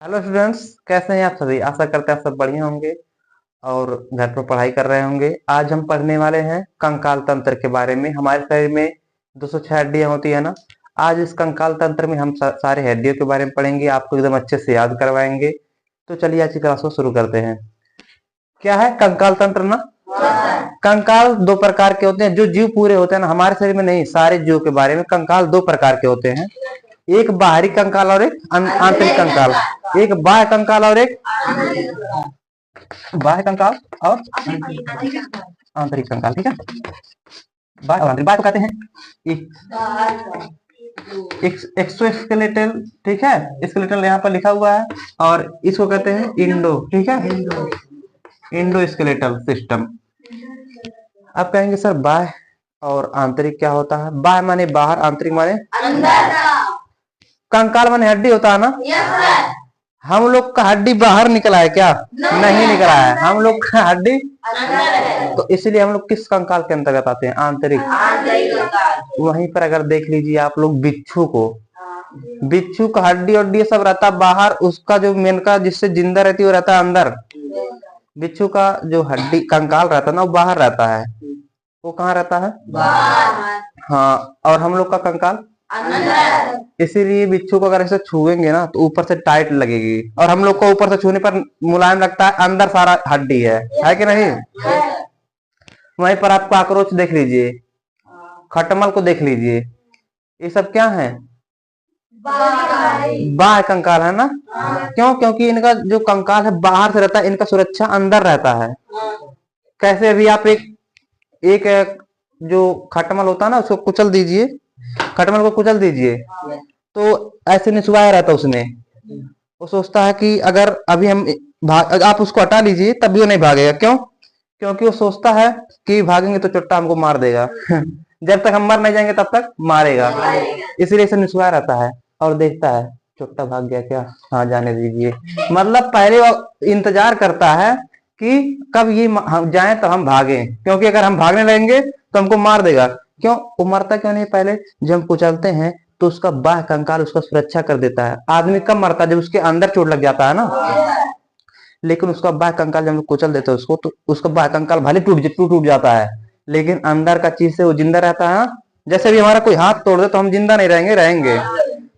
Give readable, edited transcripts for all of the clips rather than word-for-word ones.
Hello students, कैसे हैं आप सभी। आशा करते हैं आप सब बढ़िया होंगे और घर पर पढ़ाई कर रहे होंगे। आज हम पढ़ने वाले हैं कंकाल तंत्र के बारे में। हमारे शरीर में 206 हड्डियां होती है ना। आज इस कंकाल तंत्र में हम सारे हड्डियों के बारे में पढ़ेंगे, आपको एकदम अच्छे से याद करवाएंगे। तो चलिए आज की क्लास को शुरू करते हैं। क्या है कंकाल तंत्र ना। कंकाल दो प्रकार के होते हैं। जो जीव पूरे होते हैं ना, हमारे शरीर में नहीं, सारे जीव के बारे में कंकाल दो प्रकार के होते हैं। एक बाहरी कंकाल और एक आंतरिक कंकाल। एक बाह्य कंकाल और एक बाह्य कंकाल और आंतरिक कंकाल। ठीक है, बाह्य और आंतरिक। बाह्य को कहते हैं एक्सोस्केलेटल। ठीक है, स्केलेटल यहाँ पर लिखा हुआ है और इसको कहते हैं इंडो। ठीक है, इंडो स्केलेटल सिस्टम। अब कहेंगे सर बाह्य और आंतरिक क्या होता है। बाह्य माने बाहर, आंतरिक माने अंदर। कंकाल माने हड्डी होता है ना। हम लोग का हड्डी बाहर निकला है क्या? नहीं निकला है, हम लोग का हड्डी तो इसलिए हम लोग किस कंकाल के अंतर्गत आते हैं? आंतरिक। वहीं पर अगर देख लीजिए आप लोग बिच्छू को, बिच्छू का हड्डी और सब रहता बाहर, उसका जो मेनका जिससे जिंदा रहती है वो रहता है अंदर। बिच्छू का जो हड्डी कंकाल रहता है ना वो बाहर रहता है। वो कहाँ रहता है? बाहर। हाँ, और हम लोग का कंकाल अंदर। इसीलिए बिच्छू को अगर ऐसे छुएंगे ना तो ऊपर से टाइट लगेगी, और हम लोग को ऊपर से छूने पर मुलायम लगता है, अंदर सारा हड्डी है कि नहीं? वहीं पर आप काकरोच देख लीजिए, खटमल को देख लीजिए, ये सब क्या है? बाह्य कंकाल है ना। क्यों? क्योंकि इनका जो कंकाल है बाहर से रहता है, इनका सुरक्षा अंदर रहता है। कैसे? अभी आप एक जो खटमल होता है ना उसको कुचल दीजिए, खटमल को कुचल दीजिए तो ऐसे निचवाया रहता उसने। वो सोचता है कि अगर अभी हम आप उसको हटा लीजिए तब भी वो नहीं भागेगा। क्यों? क्योंकि वो सोचता है कि भागेंगे तो चुट्टा हमको मार देगा। जब तक हम मर नहीं जाएंगे तब तक मारेगा, इसलिए इसे निचवाया रहता है और देखता है चुट्टा भाग गया क्या, हाँ जाने दीजिए। मतलब पहले वो इंतजार करता है कि कब ये हम जाए तो हम भागे, क्योंकि अगर हम भागने लगेंगे तो हमको मार देगा। क्यों? वो मरता क्यों नहीं? पहले जब हम कुचलते हैं तो उसका बाह्य कंकाल उसका सुरक्षा कर देता है। आदमी कब मरता है? जब उसके अंदर चोट लग जाता है ना। लेकिन उसका बाह्य कंकाल जब हम कुचल देते हैं उसको, तो उसका बाह्य कंकाल भले टूट जाता है, लेकिन अंदर का चीज से वो जिंदा रहता है। जैसे भी हमारा कोई हाथ तोड़ दे तो हम जिंदा नहीं रहेंगे।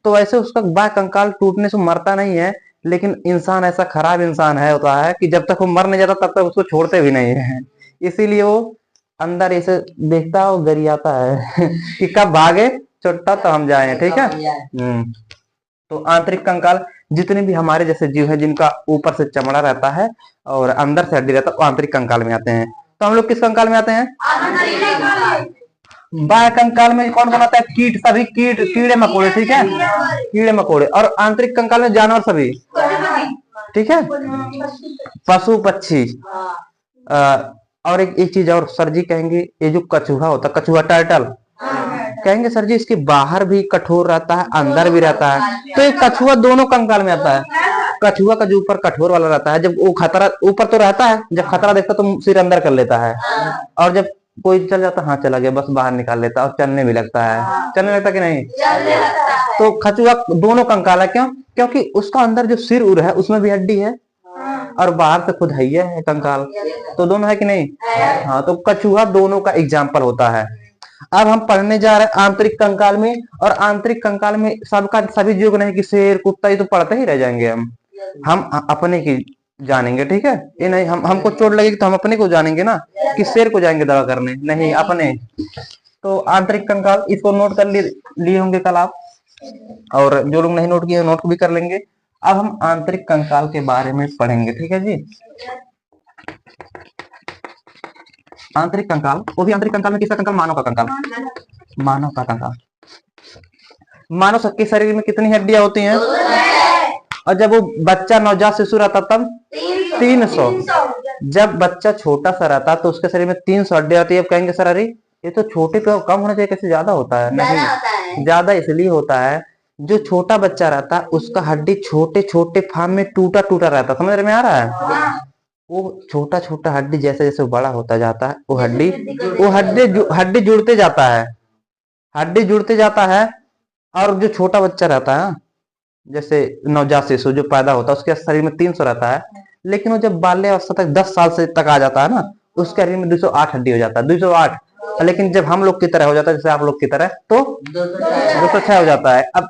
तो वैसे उसका बाह्य कंकाल टूटने से मरता नहीं है। लेकिन इंसान ऐसा खराब इंसान है होता है कि जब तक वो मर नहीं जाता तब तक उसको छोड़ते भी नहीं है। इसीलिए वो अंदर ऐसे देखता है, गरियाता है कि कब भागे चुट्टा तो हम जाए। ठीक है। तो आंतरिक कंकाल जितने भी हमारे जैसे जीव है जिनका ऊपर से चमड़ा रहता है और अंदर से हड्डी रहता है, वो आंतरिक कंकाल में आते हैं। तो हम लोग किस कंकाल में आते हैं? बाह्य कंकाल में कौन कौन आता है? कीट, सभी कीट, कीड़े मकोड़े। ठीक है, कीड़े मकोड़े। और आंतरिक कंकाल में जानवर सभी। ठीक है, पशु पक्षी। और एक चीज और सर जी कहेंगे, ये जो कछुआ होता है, कछुआ टर्टल, कहेंगे सर जी इसके बाहर भी कठोर रहता है अंदर भी रहता है। तो एक कछुआ दोनों कंकाल में आता है। कछुआ का जो ऊपर कठोर वाला रहता है, जब वो खतरा ऊपर तो रहता है, जब खतरा देखता तो सिर अंदर कर लेता है, और जब कोई चल जाता, हाँ चला गया, बस बाहर निकाल लेता और चलने भी लगता है। चलने लगता कि नहीं? तो कछुआ दोनों कंकाल है। क्यों? क्योंकि उसका अंदर जो सिर उर है उसमें भी हड्डी है और बाहर से खुद है कंकाल, तो दोनों है कि नहीं? हाँ, तो कछुआ दोनों का एग्जाम्पल होता है। अब हम पढ़ने जा रहे हैं आंतरिक कंकाल में, और आंतरिक कंकाल में सबका सभी जीव नहीं कि शेर कुत्ता ये तो पढ़ते ही रह जाएंगे। हम अपने की जानेंगे। ठीक है, ये नहीं हमको चोट लगेगी तो हम अपने को जानेंगे ना, कि शेर को जाएंगे दवा करने, नहीं अपने। तो आंतरिक कंकाल इसको नोट कर लिए होंगे कल आप, और जो लोग नहीं नोट किए नोट भी कर लेंगे। अब हम आंतरिक कंकाल के बारे में पढ़ेंगे। ठीक है जी। आंतरिक कंकाल, वो भी आंतरिक कंकाल में किसका कंकाल? मानव का कंकाल। मानव का कंकाल। मानव सबके शरीर में कितनी हड्डियां होती हैं? और जब वो बच्चा नवजात शिशु रहता तब 300। जब बच्चा छोटा सा रहता तो उसके शरीर में 300 हड्डियां होती है। अब कहेंगे सर अरे ये तो छोटे पे कम होना चाहिए, कैसे ज्यादा होता है? नहीं, ज्यादा इसलिए होता है, जो छोटा बच्चा रहता है उसका हड्डी छोटे छोटे फार्म में टूटा टूटा रहता। समझ में आ रहा है? वो छोटा छोटा हड्डी जैसे जैसे बड़ा होता जाता है वो हड्डी जुड़ते जाता है, हड्डी जुड़ते जाता है। और जो छोटा बच्चा रहता है जैसे नवजात शिशु जो पैदा होता है उसके शरीर में 300 रहता है, लेकिन वो जब बाल्यावस्था तक 10 साल से तक आ जाता है ना, उसके शरीर में 208 हड्डी हो जाता है, 208। लेकिन जब हम लोग की तरह हो जाता है, जैसे आप लोग की तरह, तो 206 हो जाता है। अब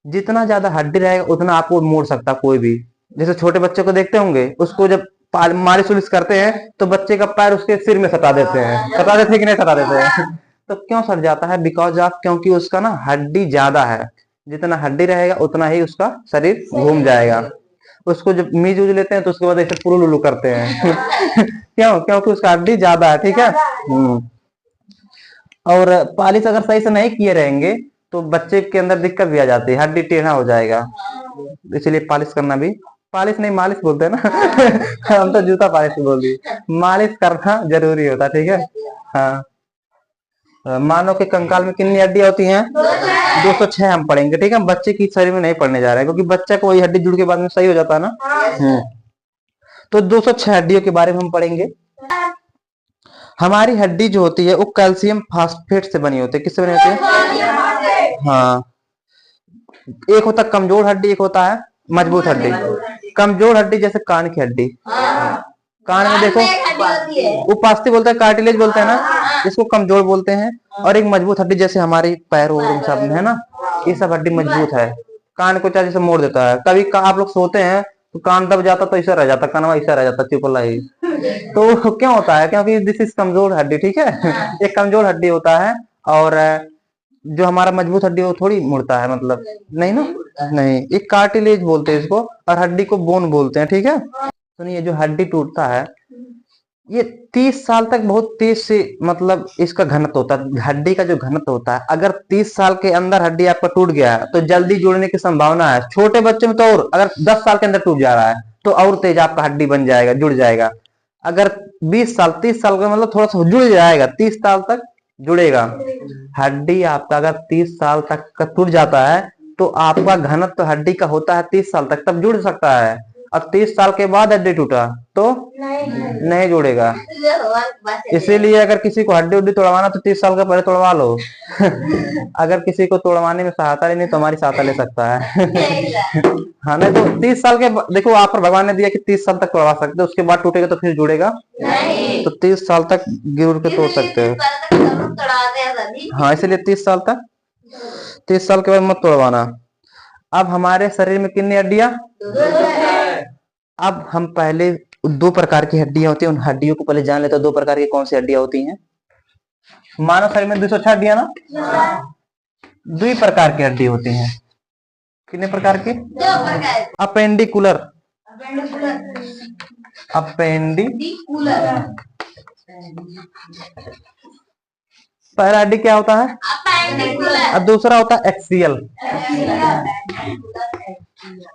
जितना ज्यादा हड्डी रहेगा उतना आपको मोड़ सकता कोई भी। जैसे छोटे बच्चे को देखते होंगे, उसको जब मालिश उलिश करते हैं तो बच्चे का पैर उसके सिर में सटा देते हैं, सटा देते हैं कि नहीं सटा देते हैं? तो क्यों सट जाता है? बिकॉज ऑफ, क्योंकि उसका ना हड्डी ज्यादा है। जितना हड्डी रहेगा उतना ही उसका शरीर घूम जाएगा। उसको जब मीज उज लेते हैं तो उसके बाद ऐसे पुरु लुलु करते हैं क्यों? क्योंकि उसका हड्डी ज्यादा है, ठीक है। और पालिश अगर सही से नहीं किए रहेंगे तो बच्चे के अंदर दिक्कत भी आ जाती है, हड्डी टेढ़ा हो जाएगा। इसलिए पालिश करना भी, पालिश नहीं मालिश बोलते हैं ना हम तो जूता पालिश बोल दिए, मालिश करना जरूरी होता है, ठीक है। हाँ, मानव के कंकाल में कितनी हड्डियां होती हैं? 206 हम पढ़ेंगे, ठीक है। बच्चे की शरीर में नहीं पढ़ने जा रहे हैं, क्योंकि बच्चा को वही हड्डी जुड़ के बाद में सही हो जाता है ना। तो 206 हड्डियों के बारे में हम पढ़ेंगे। हमारी हड्डी जो होती है वो कैल्शियम फास्फेट से बनी होती है। किससे बनी होती है? हाँ, एक होता कमजोर हड्डी, एक होता है मजबूत हड्डी। कमजोर हड्डी जैसे कान की हड्डी, कान में देखो उपास्थि बोलते हैं, कार्टिलेज बोलते हैं ना, इसको कमजोर बोलते हैं। और एक मजबूत हड्डी जैसे हमारी पैर सब में है ना, ये सब हड्डी मजबूत है। कान को चाहे जैसे मोड़ देता है, कभी आप लोग सोते हैं तो कान दब जाता तो ऐसा रह जाता, कानवा ऐसा रह जाता, चिपला ही। तो क्या होता है? क्योंकि दिस इज कमजोर हड्डी, ठीक है। एक कमजोर हड्डी होता है, और जो हमारा मजबूत हड्डी वो थोड़ी मुड़ता है, मतलब नहीं ना, नहीं, एक कार्टिलेज बोलते हैं इसको, और हड्डी को बोन बोलते हैं, ठीक है। सुनिए, जो हड्डी टूटता है ये 30 साल तक बहुत तेज से, मतलब इसका घनत्व होता है, हड्डी का जो घनत्व होता है। अगर 30 साल के अंदर हड्डी आपका टूट गया है तो जल्दी जुड़ने की संभावना है। छोटे बच्चे में तो और, अगर 10 साल के अंदर टूट जा रहा है तो और तेज आपका हड्डी बन जाएगा, जुड़ जाएगा। अगर 20 साल 30 साल का मतलब थोड़ा सा जुड़ जाएगा, 30 साल तक जुड़ेगा। हड्डी आपका अगर 30 साल तक का टूट जाता है तो आपका घनत्व हड्डी का होता है 30 साल तक, तब जुड़ सकता है। और 30 साल के बाद हड्डी टूटा तो नहीं जुड़ेगा। इसीलिए अगर किसी को हड्डी उड्डी तोड़वाना तो 30 साल का पहले तोड़वा लो अगर किसी को तोड़वाने में सहायता लेनी तो हमारी सहायता ले सकता है हाँ, नहीं तो 30 साल के देखो, आप पर भगवान ने दिया कि 30 साल तक तोड़वा सकते हो, उसके बाद टूटेगा तो फिर जुड़ेगा नहीं। तो 30 साल तक गिर के तोड़ सकते हो। हाँ, इसलिए 30 साल तक, 30 साल के बाद मत तोड़वाना। अब हमारे शरीर में कितनी हड्डियां? अब हम पहले 2 प्रकार की हड्डियां होती हैं, उन हड्डियों को पहले जान लेते हैं। 2 प्रकार की कौन सी हड्डियां होती हैं? मानव शरीर में 206 हड्डियां ना, 2 प्रकार की हड्डी होती हैं। कितने प्रकार की? 2 प्रकार। Appendicular, appendicular. पहला हड्डी क्या होता है? अपेंडिकुलर। और दूसरा होता है एक्सियल।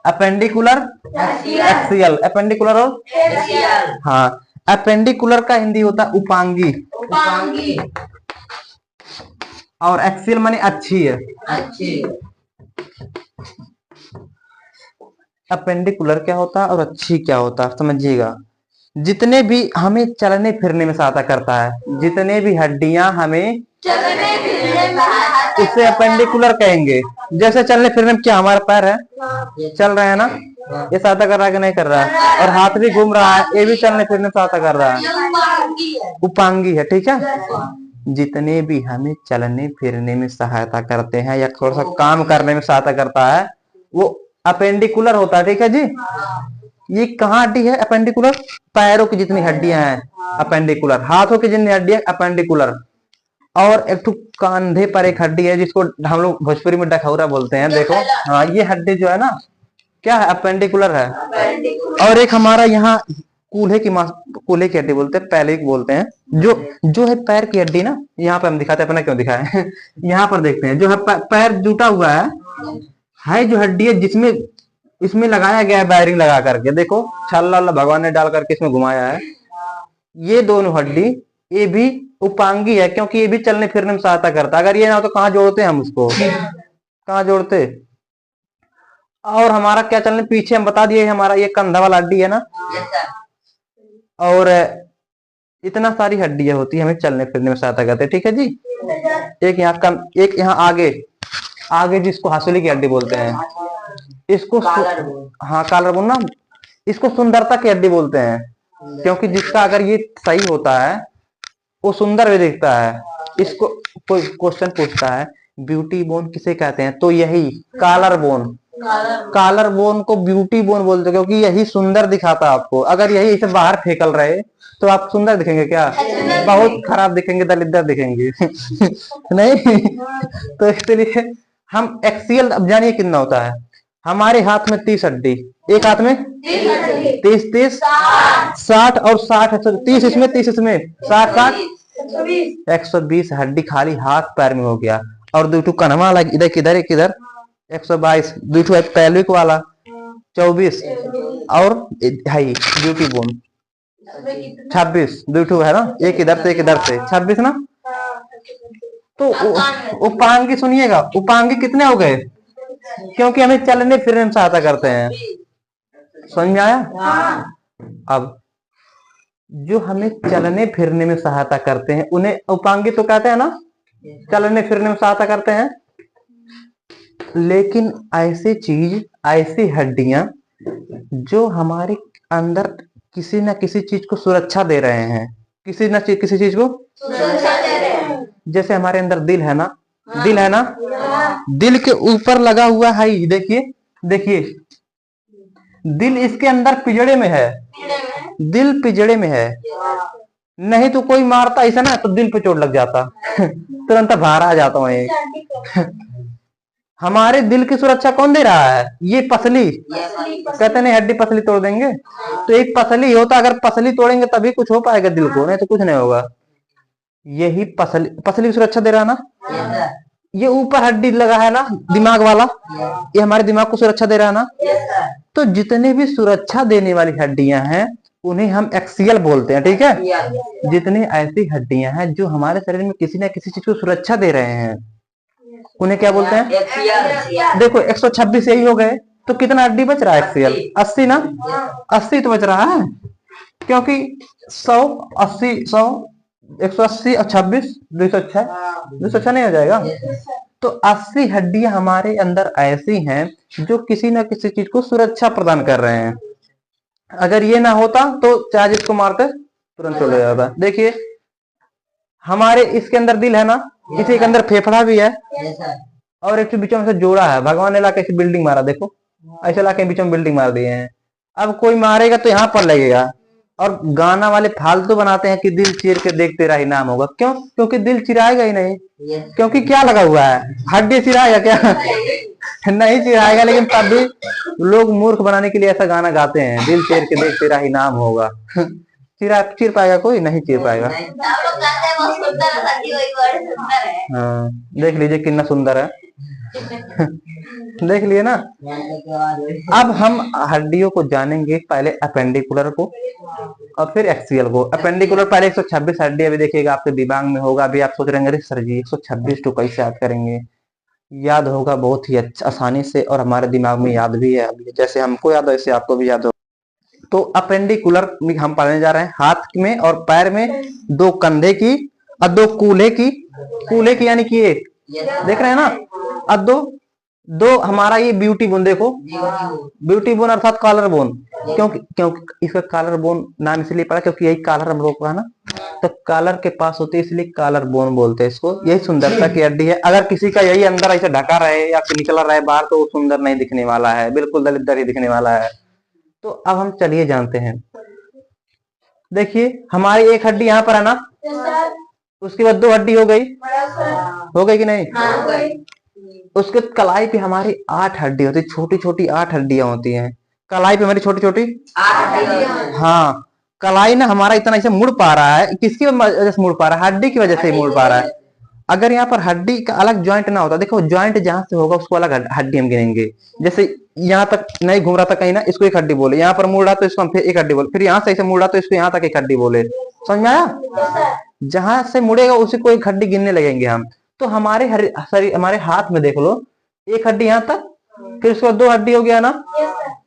अपेंडिकुलर, एक्सियल, अपेंडिकुलर और एक्सियल। हाँ, अपेंडिकुलर का हिंदी होता है उपांगी, उपांगी। और एक्सियल माने अच्छी है, अच्छी। अपेंडिकुलर क्या होता है और अच्छी क्या होता है, समझिएगा। जितने भी हमें चलने फिरने में सहायता करता है, जितने भी हड्डियां हमें चलने फिरने में, उसे अपेंडिकुलर कहेंगे। जैसे चलने फिरने में क्या हमारा पैर है, चल रहे हैं ना, ये सहायता कर रहा है कि नहीं कर रहा है? और हाथ भी घूम रहा है, ये भी चलने फिरने में सहायता कर रहा है, उपांगी है, ठीक है। जितने भी हमें चलने फिरने में सहायता करते हैं या थोड़ा सा काम करने में सहायता करता है वो अपेंडिकुलर होता है, ठीक है जी। ये कहाँ हड्डी है अपेंडिकुलर? पैरों की जितनी हड्डियां हैं अपेंडिकुलर, हाथों की जितनी हड्डियां अपेंडिकुलर। और एक तो कंधे पर एक हड्डी है जिसको हम लोग भोजपुरी में डखौरा बोलते हैं, देखो। हाँ, ये हड्डी जो है ना, क्या है? अपेंडिकुलर है। और एक हमारा यहाँ कूल्हे की हड्डी बोलते हैं, पैलिक बोलते हैं, जो है पैर की हड्डी ना। यहाँ पे हम दिखाते हैं, अपना क्यों दिखाए यहाँ पर देखते हैं, जो है पैर जुटा हुआ है जो हड्डी है, जिसमें इसमें लगाया गया है वायरिंग लगा करके, देखो छल्ला भगवान ने डाल करके इसमें घुमाया है। ये दोनों हड्डी, ये भी उपांगी है, क्योंकि ये भी चलने फिरने में सहायता करता है। अगर ये ना हो तो कहाँ जोड़ते हम उसको, कहाँ जोड़ते? और हमारा क्या चलने, पीछे हम बता दिए, हमारा ये कंधा वाला हड्डी है ना। और इतना सारी हड्डियां होती है, हमें चलने फिरने में सहायता करते हैं, ठीक है जी। एक यहाँ आगे जिसको हासुली की हड्डी बोलते हैं, इसको हाँ कॉलर बोन ना, इसको सुंदरता की हड्डी बोलते हैं, क्योंकि जिसका अगर ये सही होता है वो सुंदर भी दिखता है। इसको कोई क्वेश्चन पूछता है ब्यूटी बोन किसे कहते हैं, तो यही कॉलर बोन, कॉलर बोन को ब्यूटी बोन बोलते हैं, क्योंकि यही सुंदर दिखाता है आपको। अगर यही इसे बाहर फेंकल रहे तो आप सुंदर दिखेंगे क्या? बहुत खराब दिखेंगे, दलिद्दर दिखेंगे। नहीं। तो इसलिए हम एक्सियल, अब जानिए कितना होता है। हमारे हाथ में 30 हड्डी, एक हाथ में 30 60 और 60 30 इसमें 30 इसमें 60 120 हड्डी खाली हाथ पैर में हो गया। और दूठू कन्हवा वाला इधर किधर एक इधर 122, दूठू है पेल्विक वाला 24 और हाई ब्यूटी बोन 26, दूठू है ना, एक इधर से एक इधर से 26 ना। तो उपांगी सुनिएगा, उपांगी कितने हो गए? क्योंकि हमें चलने फिरने में सहायता करते हैं, समझ में आया? अब जो हमें चलने फिरने में सहायता करते हैं उन्हें उपांगी तो कहते हैं ना, चलने फिरने में सहायता करते हैं। लेकिन ऐसी चीज, ऐसी हड्डियां जो हमारे अंदर किसी न किसी चीज को सुरक्षा दे रहे हैं, किसी न किसी चीज को सुरक्षा दे रहे हैं। जैसे हमारे अंदर दिल है ना, दिल है ना, दिल के ऊपर लगा हुआ है, देखिए देखिए, दिल इसके अंदर पिंजड़े में है, दिल पिंजड़े में है। नहीं तो कोई मारता ऐसा ना तो दिल पे चोट लग जाता, तुरंत बाहर आ जाता हूँ। हमारे दिल की सुरक्षा कौन दे रहा है? ये पसली, कहते नहीं हड्डी पसली तोड़ देंगे, तो एक पसली होता, अगर पसली तोड़ेंगे तभी कुछ हो पाएगा दिल को, नहीं तो कुछ नहीं होगा। यही पसली, पसली की सुरक्षा दे रहा है ना। ये ऊपर हड्डी लगा है ना दिमाग वाला, ये हमारे दिमाग को सुरक्षा दे रहा है ना। तो जितने भी सुरक्षा देने वाली हड्डियां हैं उन्हें हम एक्सियल बोलते हैं, ठीक है। जितनी ऐसी हड्डियां हैं जो हमारे शरीर में किसी न किसी चीज को सुरक्षा दे रहे हैं उन्हें क्या बोलते हैं? देखो 126 यही हो गए, तो कितना हड्डी बच रहा है? एक्सियल 80 ना, 80 तो बच रहा है, क्योंकि 100 80 100 180 और 26 206, 206 नहीं हो जाएगा। तो 80 हड्डियां हमारे अंदर ऐसी हैं जो किसी न किसी चीज को सुरक्षा प्रदान कर रहे हैं। अगर ये ना होता तो चाहे जिसको मारते तुरंत चले जाता। देखिए हमारे इसके अंदर दिल है ना, इसी के अंदर फेफड़ा भी है, और एक बीचों में से जोड़ा है। भगवान ने लाके ऐसी बिल्डिंग मारा, देखो ऐसे लाके बीचों में बिल्डिंग मार दिए हैं। अब कोई मारेगा तो यहाँ पर लगेगा। और गाना वाले फालतू बनाते हैं कि दिल चीर के देख तेरा ही नाम होगा। क्यों? क्योंकि दिल चिराएगा ही नहीं, क्योंकि क्या लगा हुआ है? हड्डी चिराएगा क्या? नहीं चिराएगा। लेकिन तब भी लोग मूर्ख बनाने के लिए ऐसा गाना गाते हैं, दिल चीर के देख तेरा ही नाम होगा। चिर पाएगा कोई? नहीं चिर पाएगा। हाँ देख लीजिए कितना सुंदर है। देख लिए ना। अब हम हड्डियों को जानेंगे, पहले अपेंडिकुलर को और फिर एक्सियल को। अपेंडिकुलर पहले 126 हड्डी अभी देखिएगा आपके दिमाग में होगा। अभी आप सोच रहे हैं सर जी 126 तो कैसे याद करेंगे? याद होगा बहुत ही अच्छा आसानी से, और हमारे दिमाग में याद भी है। अभी जैसे हमको याद हो वैसे आपको भी याद हो। तो अपेंडिकुलर में हम पढ़ने जा रहे हैं हाथ में और पैर में 2 कंधे की और 2 कूल्हे की। कूल्हे की यानी कि एक देख रहे हैं ना, और दो हमारा ये ब्यूटी बोन। देखो ब्यूटी बोन अर्थात कॉलर बोन। क्योंकि इसका कॉलर बोन नाम इसलिए पड़ा क्योंकि यही कॉलर हम लोग का है ना, तो कॉलर के पास होती है इसलिए कॉलर बोन बोलते हैं इसको। यही सुंदरता की हड्डी है। अगर किसी का यही अंदर ऐसे ढका रहे या फिर निकला रहे बाहर तो वो सुंदर नहीं दिखने वाला है, बिल्कुल दलिद्दर ही दिखने वाला है। तो अब हम चलिए जानते हैं। देखिए हमारी एक हड्डी यहाँ पर है ना, उसके बाद 2 हड्डी हो गई कि नहीं? उसके कलाई पे हमारी 8 हड्डी होती है, छोटी छोटी 8 हड्डियां होती हैं कलाई पे हमारी, छोटी छोटी। हाँ कलाई ना हमारा इतना ऐसे मुड़ पा रहा है, किसकी वजह से मुड़ पा रहा है? हड्डी की वजह से मुड़ पा रहा है। अगर यहाँ पर हड्डी का अलग ज्वाइंट ना होता, देखो ज्वाइंट जहां से होगा उसको अलग हड्डी हम गिनेंगे। जैसे यहाँ तक नहीं घूम रहा था कहीं ना, इसको एक हड्डी बोले। यहाँ पर मुड़ रहा तो इसको हम फिर एक हड्डी बोले, फिर यहाँ से ऐसे मुड़ रहा तो इसको यहाँ तक एक हड्डी बोले। समझ में आया? जहां से मुड़ेगा उसी को एक हड्डी गिनने लगेंगे हम। तो हमारे हमारे हाथ में देख लो, एक हड्डी यहाँ तक, फिर उसके बाद 2 हड्डी हो गया ना,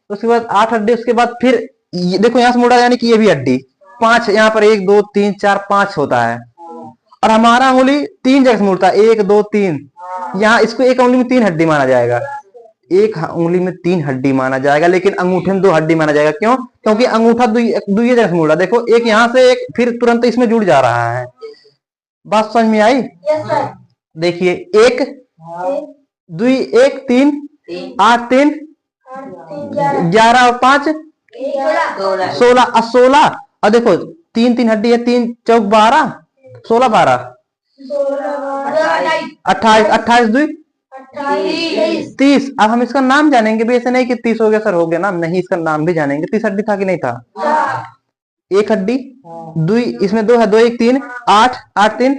उसके बाद 8 हड्डी, उसके बाद फिर देखो यहाँ से मुड़ा यानी कि ये भी हड्डी 5, यहाँ पर 1 2 3 4 5 होता है। और हमारा उंगली 3 जगह से मुड़ता है, 1 2 3। यहाँ इसको एक उंगली में 3 हड्डी माना जाएगा। एक उंगली में 3 हड्डी माना जाएगा, लेकिन अंगूठे में 2 हड्डी माना जाएगा। क्यों? क्योंकि अंगूठा दुई जगह से मुड़ रहा है। देखो एक यहाँ से, एक फिर तुरंत इसमें जुड़ जा रहा है। बात समझ में आई? देखिए 1 2 1 3 8 3 11 और 5 16 और 16, और देखो 3 हड्डी है, 3 चौक 12 16 12 28 28 2 30। अब हम इसका नाम जानेंगे भी, ऐसे नहीं कि 30 हो गया सर, हो गया नाम, नहीं, इसका नाम भी जानेंगे। 30 हड्डी था कि नहीं था? 1 हड्डी, 2 इसमें 2 है, 2 1 3 8 8 3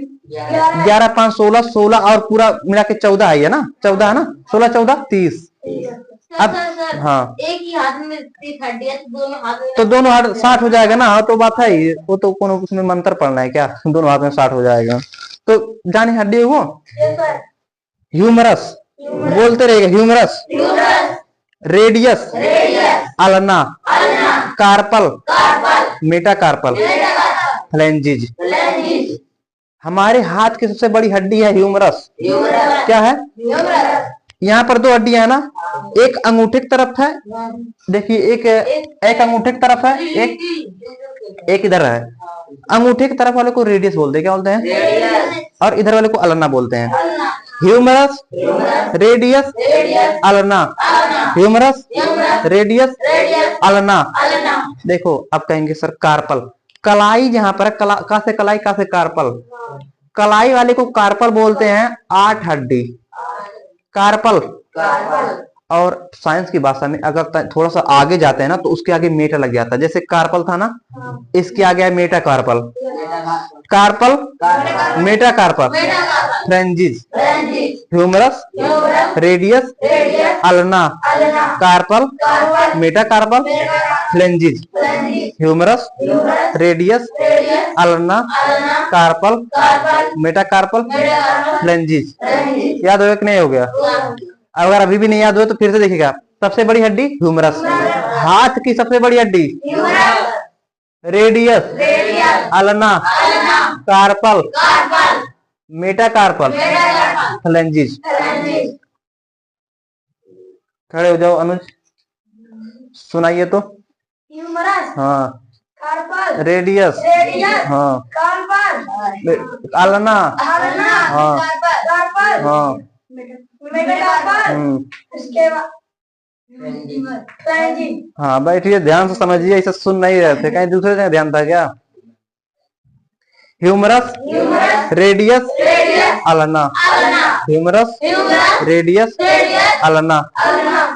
11 5 16 16 और पूरा मिला के 14 है ना, 14 है ना, 16 14 30। अब हाँ, एक ही हाथ में 30 हड्डी है, दोनों हाथ में तो दोनों हाथ 60 हो जाएगा ना। हाँ तो बात है ही, वो तो कौन उसमें मंत्र पढ़ना है क्या? दोनों हाथ में 60 हो जाएगा। तो जाने हड्डी वो ह्यूमरस, बोलते रहेगा humerus, radius, ulna, carpal, metacarpal, phalanges. हमारे हाथ की सबसे बड़ी हड्डी है ह्यूमरस। क्या है? यहाँ पर 2 हड्डियां है ना, एक अंगूठे की तरफ है, देखिए एक अंगूठे की तरफ है, एक इधर है। अंगूठे की तरफ वाले को रेडियस बोलते हैं, क्या बोलते हैं? और इधर वाले को अल्ना बोलते हैं। Humerus, radius, ulna, humerus, radius, ulna. देखो अब कहेंगे सर कार्पल, कलाई जहां पर का से कलाई, का से कार्पल, कलाई वाले को कार्पल बोलते हैं। 8 हड्डी कार्पल। और साइंस की भाषा में अगर थोड़ा सा आगे जाते हैं ना, तो उसके आगे मेटा लग जाता है। जैसे कार्पल था ना, इसके आगे है metacarpal, carpal, metacarpal, phalanges, humerus, radius, ulna, carpal, metacarpal, phalanges, humerus, radius, ulna, carpal, metacarpal, phalanges. याद हो गया कि नहीं हो गया? अगर अभी भी नहीं याद हो तो फिर से देखिएगा। सबसे बड़ी हड्डी ह्यूमरस, हाथ की सबसे बड़ी हड्डी रेडियस, अल्ना, कार्पल, मेटाकार्पल, फ्लेंजिज। खड़े हो जाओ अनुज, सुनाइए तो। ह्यूमरस, हाँ, कार्पल, रेडियस, हाँ, कार्पल, अल्ना, हाँ, कार्पल, हाँ, मेटाकार्पल, इसके बाद फ्लेंजिज। हाँ बैठिए, ध्यान से समझिए, इसे सुन नहीं रहे थे, कहीं दूसरे जगह ध्यान था क्या? Humerus, radius, ulna, humerus, radius, ulna,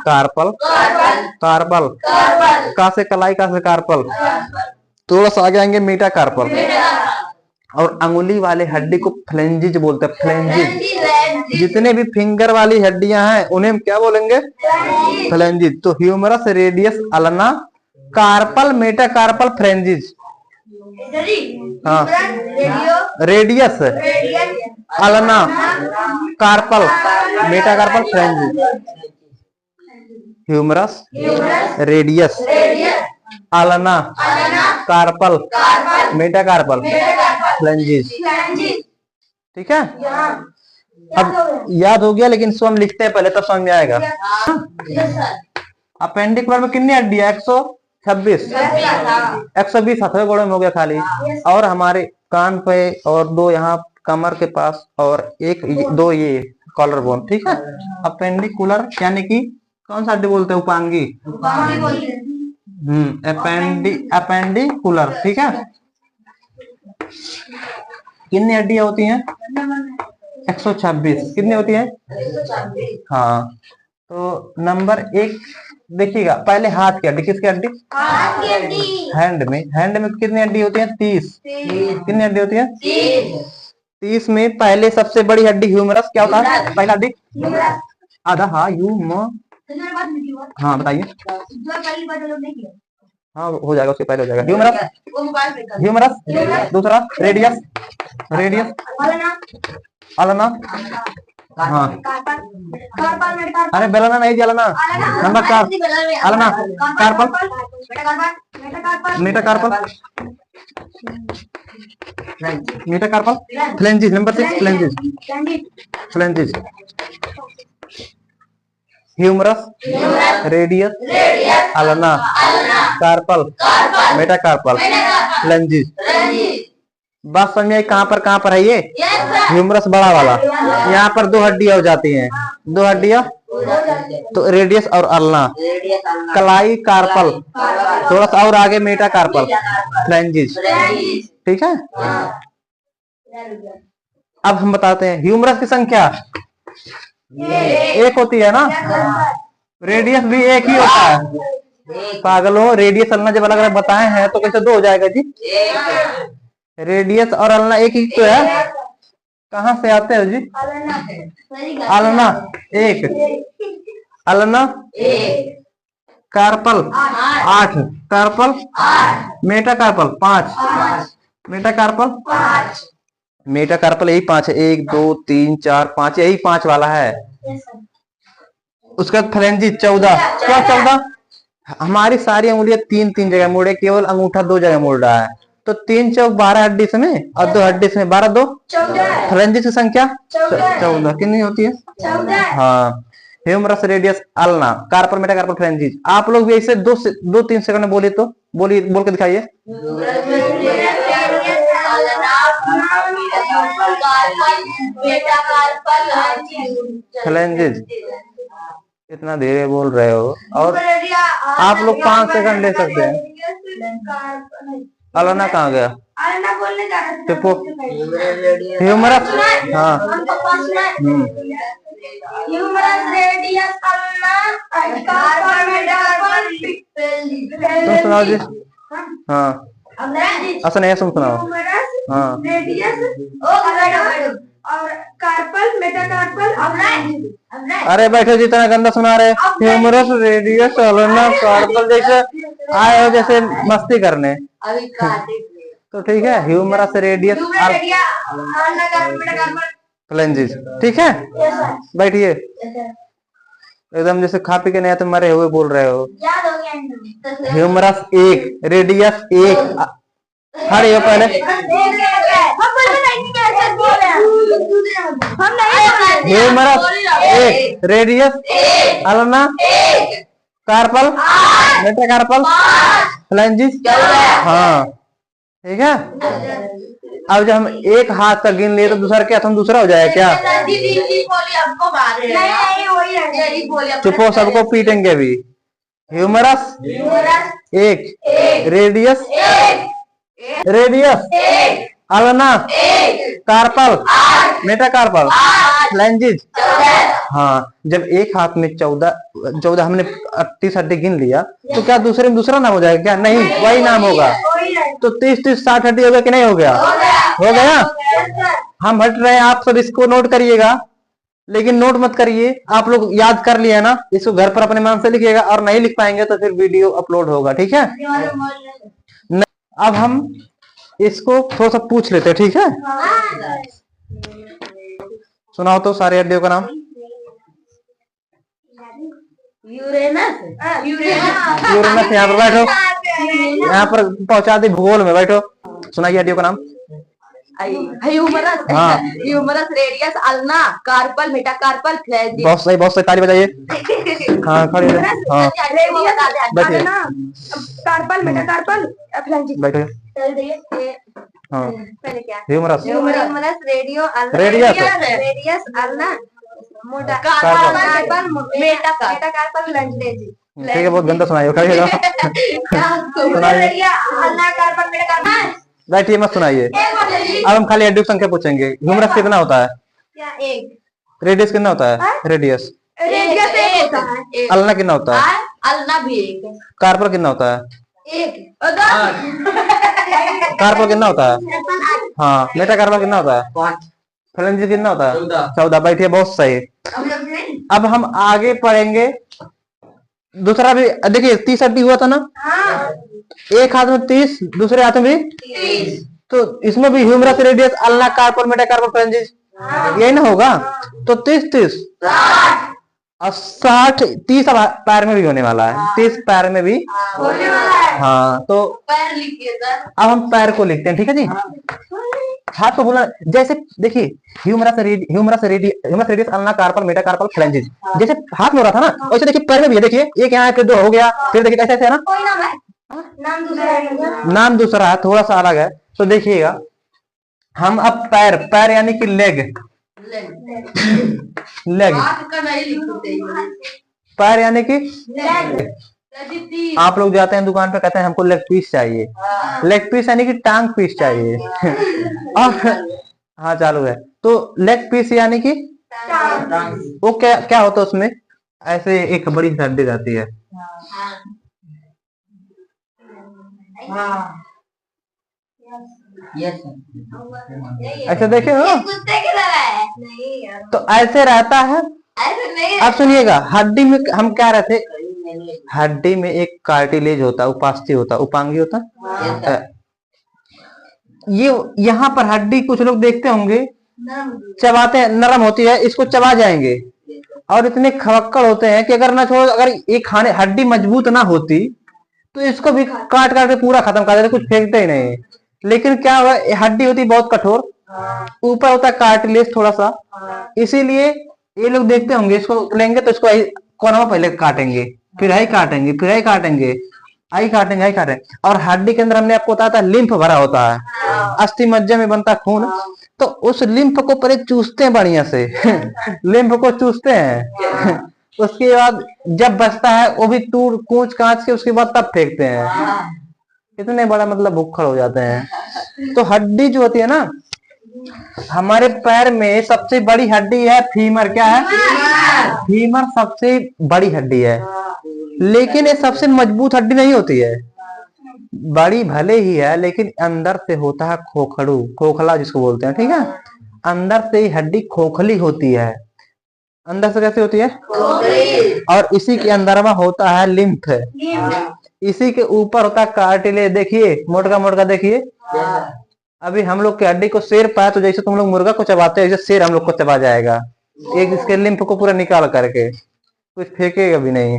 carpal, carpal, का से कलाई, का से कार्पल। थोड़ा सा आगे आएंगे मेटा कार्पल। और अंगुली वाले हड्डी को फ्लेंजिज बोलते हैं, फ्लेंजिज। जितने भी फिंगर वाली हड्डियां हैं उन्हें हम क्या बोलेंगे? फ्लेंजिज। तो humerus, radius, ulna, carpal, metacarpal, phalanges. हाँ, radius, ulna, carpal, metacarpal, phalanges. Humerus, radius, ulna, carpal, metacarpal, phalanges. ठीक है, अब याद हो गया, लेकिन इसको हम लिखते हैं पहले, तब समझ में आएगा। अपेंडिकुलर में कितनी हड्डी है? 126, 120 हथेली गोड़े में हो गया खाली। और हमारे कान पे, और 2 यहाँ कमर के पास, और 2 ये कॉलर बोन। ठीक है, अपेंडिकुलर यानी कि कौन सा हड्डी बोलते हैं? उपांगी। अपेंडिकुलर। ठीक है, कितनी हड्डियां होती हैं? 126। कितनी होती है? हाँ, तो नंबर 1 देखिएगा, पहले हाथ की हड्डी। किसकी हड्डी? हैंड में कितनी हड्डी होती है? 30। कितनी हड्डी होती है? 30 में पहले सबसे बड़ी हड्डी ह्यूमरस। क्या होता है पहला हड्डी? आधा। हाँ, हाँ बताइए। हाँ हो जाएगा, उसके पहले हो जाएगा। ह्यूमरस, दूसरा रेडियस, अल्ना, हाँ, अरे बेलना नहीं, जलना। Number 4 ulna, carpal, metacarpal, phalanges. Number 6 phalanges. Humerus, radius, ulna, carpal, metacarpal, phalanges. बात समझ में आई कहाँ पर है ये? ह्यूमरस बड़ा वाला, यहाँ पर दो हड्डियां हो जाती हैं, दो हड्डियां, तो रेडियस और अल्ना, कलाई कार्पल, थोड़ा सा और आगे मेटाकार्पल, फ्लेंजिस। ठीक है। अब हम बताते हैं ह्यूमरस की संख्या एक होती है ना, रेडियस भी एक ही होता है। पागलों, रेडियस अल्ना जब अलग अलग बताए हैं तो कैसे दो हो जाएगा जी? रेडियस और अल्ना एक ही तो है। कहाँ से आते हो जी? अल्ना एक, ulna carpal 8, carpal metacarpal 5, metacarpal यही 5 है, 1 2 3 4 5, यही 5 वाला है। उसका फ्लेंजिस 14, क्या 14? हमारी सारी उंगलियां 3 जगह मोड़े, केवल अंगूठा 2 जगह मोड़ रहा है, तो 3 चौक 12 हड्डी में और 2 हड्डी में 12 2 फ्लेंजिस की संख्या 14 कितनी होती है? 14। हाँ। Humerus, radius, ulna, carpal, metacarpal, phalanges. आप लोग भी ऐसे 2-3 सेकंड में बोले तो बोलिए, बोल के दिखाइए। फ्लेंजिस। इतना धीरे बोल रहे हो, और आप लोग 5 सेकंड ले सकते हैं। अल्ना कहाँ गया? चुप। ह्यूमरस, हाँ, humerus, radius, ulna, carpal, metacarpal, तुम सुनाओ जी। हाँ, अच्छा नहीं, तुम सुनाओ। हाँ, रेडियस और कार्पल, मेटाकार्पल। अरे बैठो जी, इतना गंदा सुना रहे। ह्यूमरस, रेडियस, अल्ना, कार्पल जैसे आए हो जैसे मस्ती करने। तो ठीक है, ह्यूमरस, रेडियस, फ्लेंजिस। ठीक है, बैठिए। एकदम जैसे खा पी के नहीं आते मरे हुए बोल रहे हो। ह्यूमरस 1, रेडियस 1, खड़े हो पहले। Humerus 1, radius, ulna, carpal, metacarpal, phalanges. हाँ, ठीक है। अब जब हम एक हाथ तक गिन लिए तो दूसरा क्या, हम दूसरा हो जाएगा क्या? चुपो, सबको पीटेंगे भी। Humerus 1, radius, ulna, carpal, metacarpal, phalanges. हाँ, जब एक हाथ में 14 हमने 38 हड्डी गिन लिया तो क्या दूसरे में दूसरा नाम हो जाएगा क्या? नहीं, वही नाम होगा। तो 30 60 हड्डी हो गया कि नहीं हो गया? हो गया। हम हट रहे हैं, आप सब इसको नोट करिएगा, लेकिन नोट मत करिए। आप लोग याद कर लिया ना, इसको घर पर अपने मन से लिखिएगा, और नहीं लिख पाएंगे तो फिर वीडियो अपलोड होगा। ठीक है। अब हम इसको थोड़ा सा पूछ लेते हैं। ठीक है, सुनाओ तो सारे हड्डियों का नाम। यूरेनस। यहाँ पर बैठो, यहाँ पर पहुंचा दी भूगोल में, बैठो। सुनाइए हड्डियों का नाम। ह्यूमरस, हाँ, humerus, radius, ulna, carpal, metacarpal, phalanges. बहुत सही ताली बजाइए। हाँ, खड़े हो। हाँ, बैठिए। Carpal, metacarpal, phalanges. बैठिए। हाँ, पहले क्या? Humerus, radius, ulna, carpal, metacarpal, phalanges. ठीक है, बहुत गंदा सुनाइए। खड़े हो। सुनाइए, बैठिए, मत सुनाइए। अब हम खाली हड्डियों की संख्या पूछेंगे। ह्यूमरस कितना होता है? एक। रेडियस कितना होता है? रेडियस। अल्ना कितना होता है? अल्ना भी एक। कार्पल कितना होता है? एक। कार्पल कितना होता है? हाँ, मेटाकार्पल कितना होता है? 5। फ्लेंजिस कितना होता है? 14। बैठिए, बहुत सही। अब हम आगे पढ़ेंगे। दूसरा भी देखिए, 30 हड्डी हुआ था ना? एक हाथ में 30, दूसरे हाथ में भी 30। तो इसमें भी humerus, radius, ulna, carpal, metacarpal, phalanges, यही ना होगा? तो 30 और 60, 30 पैर में भी होने वाला है। 30 पैर में भी होने वाला है। हाँ, तो पैर लिखिए सर। अब हम पैर को लिखते हैं। ठीक है जी। हाथ को बोला जैसे देखिए humerus radius ulna carpal metacarpal phalanges, जैसे हाथ में हो रहा था ना वैसे देखिए पैर में भी है। देखिए एक यहाँ है फिर दो हो गया, फिर देखिए कैसे ऐसे है ना, कोई नाम है, नाम दूसरा है। नाम दूसरा है, थोड़ा सा अलग है। तो देखिएगा हम अब पैर यानी कि लेग हाथ का नहीं लिखते पैर यानी कि हैं। आप लोग जाते हैं दुकान पे कहते हैं हमको लेग पीस चाहिए, लेग पीस यानी कि टांग पीस चाहिए और हाँ चालू है। तो लेग पीस यानी कि वो क्या क्या होता है उसमें, ऐसे एक बड़ी हड्डी रहती है, ऐसे देखे हो कुत्ते की तरह है। नहीं यार, तो ऐसे रहता है। ऐसे नहीं। अब सुनिएगा हड्डी में हम क्या रहते, हड्डी में एक कार्टिलेज होता है, उपास्थि होता है, उपांगी होता है। ये यहाँ पर हड्डी कुछ लोग देखते होंगे चबाते हैं, नरम होती है, इसको चबा जाएंगे और इतने खवक्कड़ होते हैं कि अगर ना छोड़ो, अगर ये खाने हड्डी मजबूत ना होती तो इसको भी काट काट के पूरा खत्म कर देते, कुछ फेंकते ही नहीं। लेकिन क्या हुआ, हड्डी होती बहुत कठोर, ऊपर होता है कार्टिलेज थोड़ा सा, इसीलिए ये लोग देखते होंगे इसको लेंगे तो इसको कोना में पहले काटेंगे, फिर आई काटेंगे, फिर आई काटेंगे, आई काटेंगे, आई काटेंगे। और हड्डी के अंदर हमने आपको बताया था लिम्फ भरा होता है, अस्थि मज्जा में बनता खून, तो उस लिम्फ को पहले चूसते हैं बढ़िया से लिम्फ को चूसते हैं उसके बाद जब बचता है वो भी टूट कूच कांच के उसके बाद तब फेंकते हैं। इतने बड़ा मतलब भूखड़ हो जाते हैं। तो हड्डी जो होती है ना, हमारे पैर में सबसे बड़ी हड्डी है फीमर। क्या है? फीमर सबसे बड़ी हड्डी है, लेकिन ये सबसे मजबूत हड्डी नहीं होती है। बड़ी भले ही है लेकिन अंदर से होता है खोखड़ू, खोखला जिसको बोलते हैं, ठीक है। अंदर से ही हड्डी खोखली होती है। अंदर से कैसे होती है? और इसी के अंदर में होता है लिम्फ, इसी के ऊपर होता है कार्टिलेज। देखिए मोटका मोटका, देखिए अभी हम लोग की हड्डी को शेर पाया तो जैसे तुम लोग मुर्गा को चबाते हैं, जैसे शेर हम लोग को चबा जाएगा, एक इसके लिम्फ को पूरा निकाल करके, कुछ फेंकेगा भी नहीं।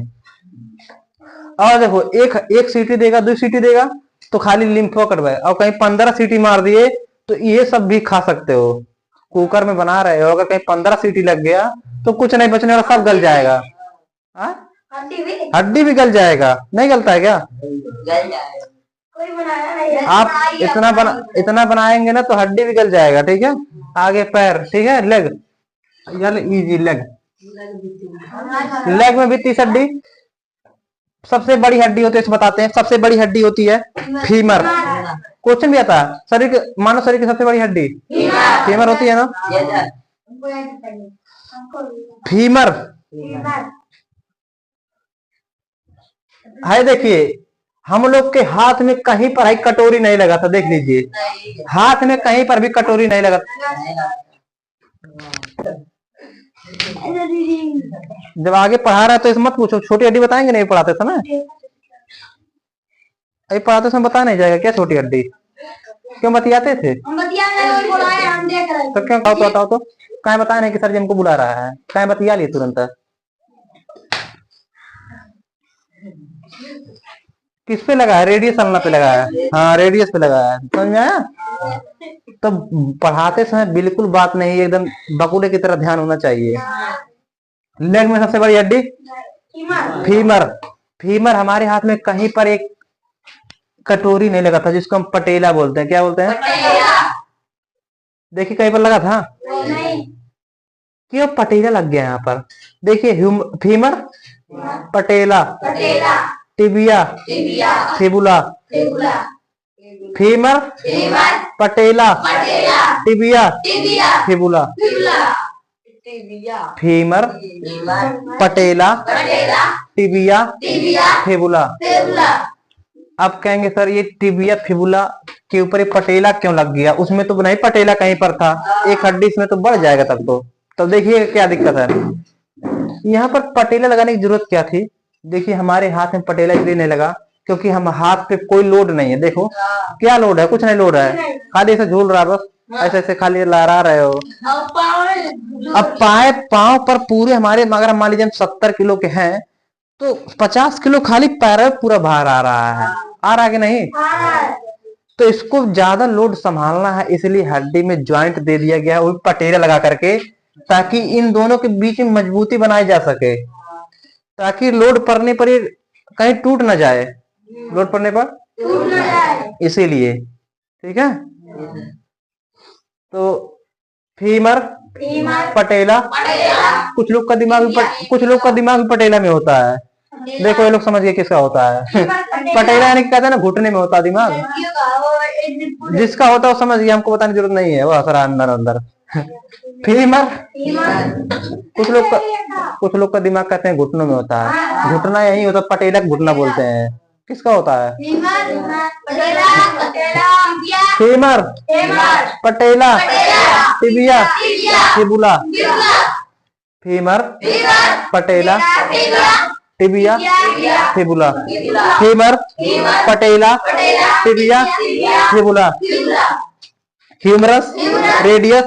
और देखो एक सीटी देगा, 2 सीटी देगा तो खाली लिम्फ कटवाए, और कहीं 15 सीटी मार दिए तो ये सब भी खा सकते हो। कुकर में बना रहे हो, अगर कहीं 15 सीटी लग गया तो कुछ नहीं बचने वाला, सब गल जाएगा। हड्डी भी गल जाएगा, नहीं गलता है क्या? कोई बनाया नहीं है। आप इतना बनाएंगे ना तो हड्डी भी गल जाएगा, ठीक है। आगे पैर, ठीक है। लेग, इजी लेग में भी 30 हड्डी। सबसे बड़ी हड्डी होती है, इसे बताते हैं। सबसे बड़ी हड्डी होती है फीमर। क्वेश्चन भी आता है, शरीर के मानव शरीर की सबसे बड़ी हड्डी फीमर होती है ना। फीमर है, देखिए हम लोग के हाथ में कहीं पर है कटोरी नहीं लगा था, देख लीजिए हाथ में कहीं पर भी कटोरी नहीं लगा। जब आगे पढ़ा रहा है तो इस मत पूछो, छोटी हड्डी बताएंगे नहीं पढ़ाते समय, अभी पढ़ाते समय बताया नहीं जाएगा क्या छोटी हड्डी? क्यों बतियाते थे? हम देख रहे तो क्यों बताओ तो कहीं बताया नहीं कि सर जी हमको बुला रहा है, कहीं बतिया लिए तुरंत। किस पे लगा है? रेडियस अल्ना पे लगा है। हाँ रेडियस पे लगा है, समझ में आया? तो पढ़ाते समय बिल्कुल बात नहीं, एकदम बकुले की तरह ध्यान होना चाहिए। लेग में सबसे बड़ी हड्डी फीमर। फीमर हमारे हाथ में कहीं पर एक कटोरी नहीं लगा था, जिसको हम पटेला बोलते हैं। क्या बोलते हैं? देखिए कहीं पर लगा था, क्यों पटेला लग गया यहाँ पर? देखिए femur, patella, tibia, fibula, femur, patella, tibia, fibula. Femur, patella, tibia, fibula. अब कहेंगे सर ये टिबिया फिबुला के ऊपर ये पटेला क्यों लग गया? उसमें तो नहीं पटेला कहीं पर था, एक हड्डी इसमें तो बढ़ जाएगा तब तो। तब देखिए क्या दिक्कत है, यहाँ पर पटेला लगाने की जरूरत क्या थी? देखिए हमारे हाथ में पटेला इसलिए नहीं लगा क्योंकि हम हाथ पे कोई लोड नहीं है। देखो क्या लोड है? कुछ नहीं लोड है, खाली ऐसे झूल रहा है बस, ऐसे ऐसे खाली लहरा रहे हो। अब पाँव पर पूरे हमारे, अगर हम मान लीजिए हम 70 किलो के हैं तो 50 किलो खाली पैर में पूरा भार आ रहा है। आ रहा है कि नहीं? तो इसको ज्यादा लोड संभालना है, इसलिए हड्डी में ज्वाइंट दे दिया गया है, वो भी पटेरा लगा करके, ताकि इन दोनों के बीच में मजबूती बनाई जा सके, ताकि लोड पड़ने पर ये कहीं टूट ना जाए, लोड पड़ने पर टूट ना जाए। इसीलिए। ठीक है, तो फीमर फीमर पटेला, पटेला कुछ लोग का दिमाग कुछ लोग का दिमाग भी पटेला में होता है। देखो ये लोग समझ गए किसका होता है। पटेला यानी कि कहते हैं ना घुटने में होता है दिमाग, लड़कियों का वो एक जिसका होता है वो समझ गया, हमको बताने की जरूरत नहीं है, वो असर अंदर अंदर। फीमर, फीमर कुछ लोग का दिमाग कहते हैं घुटनों में होता है, घुटना यही होता है, पटेला का घुटना बोलते हैं। किसका होता है? Femur patella patella femur femur patella tibia tibia fibula. Fibula femur femur patella fibula tibia tibia fibula. Fibula femur femur patella patella tibia tibia fibula. Fibula humerus radius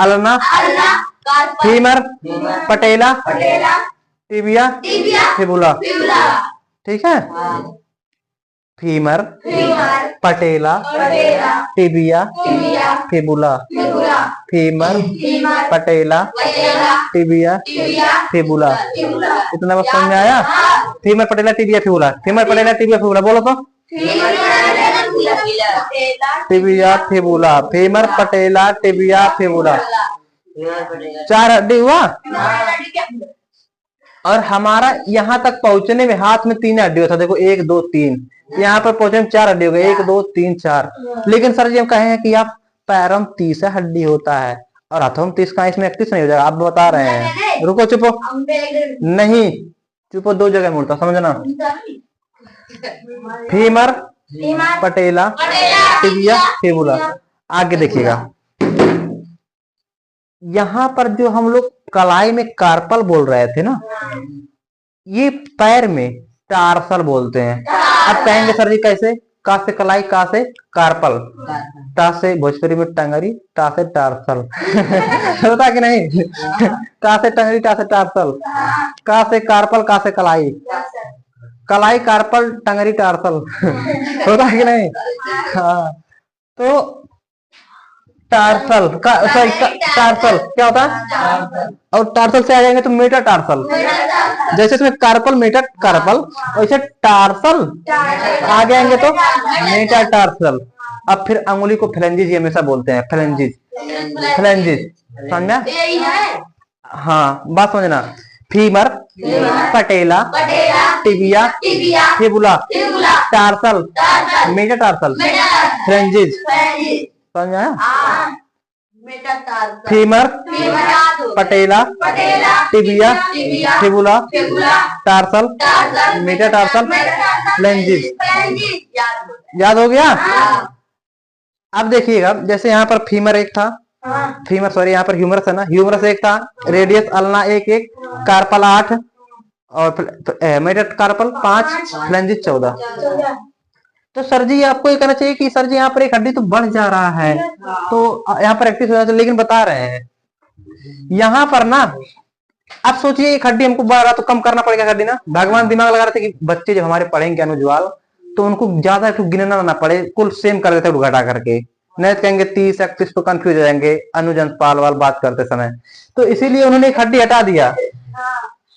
ulna. Ulna carpal femur patella patella tibia tibia fibula. Fibula. ठीक है, femur femur patella patella tibia tibia fibula. Fibula femur femur patella patella tibia tibia fibula. Fibula. इतना बात समझ में आया? Femur patella tibia fibula, femur patella tibia fibula, बोलो तो। Femur patella tibia tibia fibula, femur patella tibia fibula. 4 हड्डी हुआ, और हमारा यहाँ तक पहुंचने में हाथ में 3 हड्डी होता है। देखो 1 2 3, यहाँ पर पहुंचने में 4 हड्डी हो गई, 1 2 3 4। लेकिन सर जी हम कहे हैं कि आप पैरों में 30 हड्डी होता है और हाथों में 30 का, इसमें 31 नहीं हो जाएगा, आप बता रहे हैं। रुको चुपो, नहीं चुपो, 2 जगह मुड़ता, समझना। Femur patella tibia fibula. आगे देखिएगा, यहाँ पर जो हम लोग कलाई में कार्पल बोल रहे थे ना, ये पैर में टार्सल बोलते हैं। अब कहेंगे सर जी कैसे? का से कलाई, का से कार्पल, टा से भोजपुरी में टंगरी, टा से टार्सल। होता कि नहीं? का से टंगरी, टा से टार्सल, का से कार्पल, का से कलाई, कलाई कार्पल टंगरी टार्सल। होता कि नहीं? हाँ, तो टार्सल का, सॉरी टार्सल क्या होता है? और टार्सल से आ जाएंगे तो मेटा टार्सल। जैसे इसमें कार्पल मेटा कार्पल, वैसे टार्सल आ जाएंगे तो मेटा टार्सल। अब फिर अंगुली को फ्लेंजिस हमेशा बोलते हैं, फ्लेंजिस, फ्लेंजिस, समझ में? हाँ, बात समझना। Femur patella tibia fibula tarsal metatarsal phalanges. समझ में आया? Femur patella tibia fibula tarsal metatarsal phalanges. याद हो गया? अब देखिएगा, जैसे यहाँ पर फीमर एक था, फीमर सॉरी यहाँ पर ह्यूमरस है ना, ह्यूमरस एक था, रेडियस अल्ना 1 1, कार्पल 8 और मेटा कार्पल 5, फ्लेंजिस 14। तो सर जी आपको ये कहना चाहिए कि सर जी यहाँ पर एक हड्डी तो बढ़ जा रहा है, तो यहाँ पर एक्टिव हो जाता है, लेकिन बता रहे हैं यहाँ पर ना, अब सोचिए एक हड्डी हमको बढ़ रहा तो कम करना पड़ेगा हड्डी ना। भगवान दिमाग लगा रहे थे कि बच्चे जब हमारे पढ़ेंगे अनुज्वाल, तो उनको ज्यादा गिनना ना पड़े, कुल सेम कर देते घटा करके, नहीं तो कहेंगे 30 31 तो कंफ्यूज हो जाएंगे अनुज पाल वाल बात करते समय। तो इसीलिए उन्होंने एक हड्डी हटा दिया,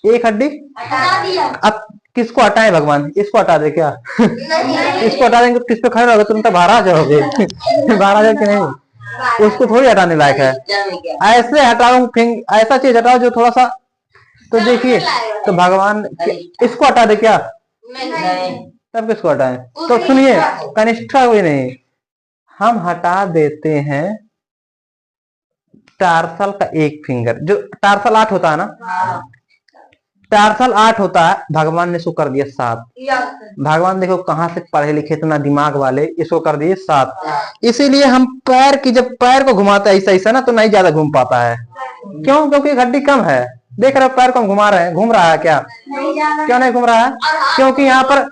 एक हड्डी हटा दिया। अब किसको हटाए भगवान? इसको हटा दे क्या? इसको हटा देंगे किस पे खड़े रहोगे? तुम तो बाहर आ जाओगे। बाहर आ जाओ कि नहीं? उसको थोड़ी हटाने लायक है। ऐसे हटाओ, ऐसा चीज हटाओ जो थोड़ा सा, तो देखिए, तो भगवान इसको हटा दे क्या? तब किसको हटाए? तो सुनिए, कनिष्ठा हुई नहीं, हम हटा देते हैं टार्सल का एक फिंगर, जो टार्सल 8 होता है ना, टार्सल 8 होता है, भगवान ने इसको कर दिया 7। भगवान देखो कहां से पढ़े लिखे, इतना दिमाग वाले, इसको कर दिए 7। इसीलिए हम पैर की, जब पैर को घुमाते हैं ऐसा ऐसा ना, तो नहीं ज्यादा घूम पाता है। क्यों? क्योंकि एक हड्डी कम है। देख रहे हो पैर को हम घुमा रहे हैं, घूम रहा है क्या? क्यों नहीं घूम रहा है? क्योंकि यहाँ पर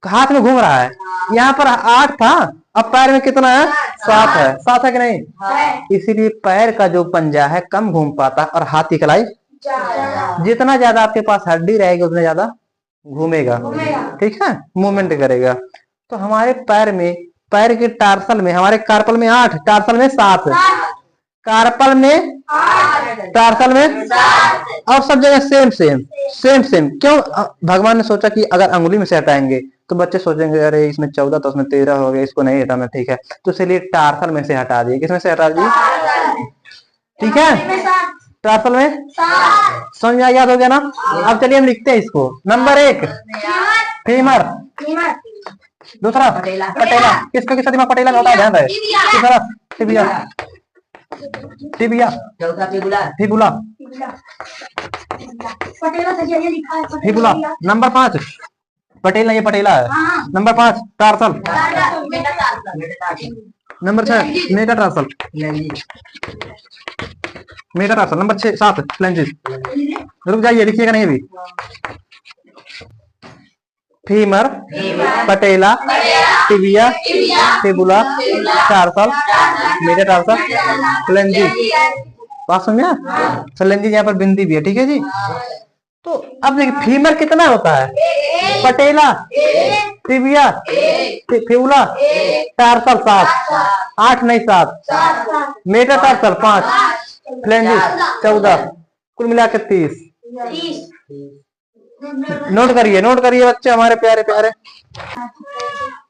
हाथ में घूम रहा है, यहाँ पर 8 था, अब पैर में कितना है? 7 है। 7 है कि नहीं? इसीलिए पैर का जो पंजा है कम घूम पाता है, और हाथ की कलाई जितना ज्यादा आपके पास हड्डी रहेगी उतना ज्यादा घूमेगा, ठीक है, मूवमेंट करेगा। तो हमारे पैर में पैर के टार्सल में, हमारे कार्पल में 8, टार्सल में 7, कार्पल में टार्सल में, और सब जगह सेम सेम सेम सेम। क्यों? भगवान ने सोचा कि अगर अंगुली में से हटाएंगे तो बच्चे सोचेंगे अरे इसमें 14 तो उसमें 13 हो गया, इसको नहीं हटाना, ठीक है, तो इसलिए टार्सल में से हटा दिए। किसमें से हटा दिए? ठीक है, टार्सल में। समझ में याद हो गया ना? अब चलिए हम लिखते हैं इसको। नंबर 1 फीमर, दूसरा पटेला। किसका किसका दिमाग पटेला में होता है? ध्यान रहे। तीसरा टिबिया, टिबिया, चौथा fibula, fibula, fibula. Number 5 Patel नहीं, ये पटेला है। Number 5 tarsal. Number 6 metatarsal, metatarsal. Number 7 फ्लेंजिस। रुक जाइए, लिखिएगा नहीं अभी। Femur, patella, tibia, fibula, tarsal, metatarsal, फ्लेंजिस। बात समझ में? फ्लेंजिस यहाँ पर बिंदी भी है, ठीक है जी। तो अब देखिए फीमर कितना होता है? पटेला, टिबिया, फिबुला, टार्सल 7, 8 नहीं 7, मेटाटार्सल 5, फ्लेंजिस 14, कुल मिला के 30। नोट करिए, नोट करिए बच्चे हमारे प्यारे प्यारे।